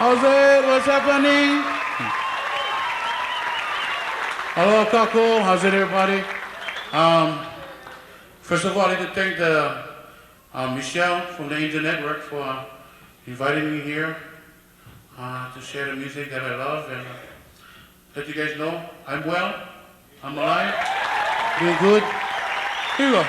How's it? What's happening? Hello, Kako. How's it, everybody? First of all, I'd like to thank Michelle from the Angel Network for inviting me here to share the music that I love and let you guys know I'm well, I'm alive, doing good. Here you go.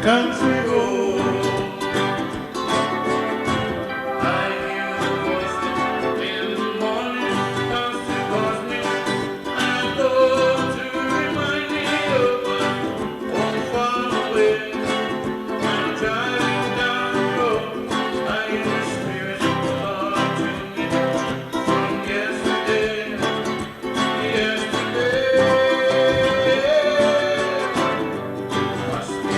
Country road. I hear the voices in the morning, comes to cause me, and go to remind me of my home far away. I'm driving down the road, I hear the Spirit talk to me from yesterday, yesterday. Must be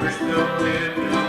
Crystal clear.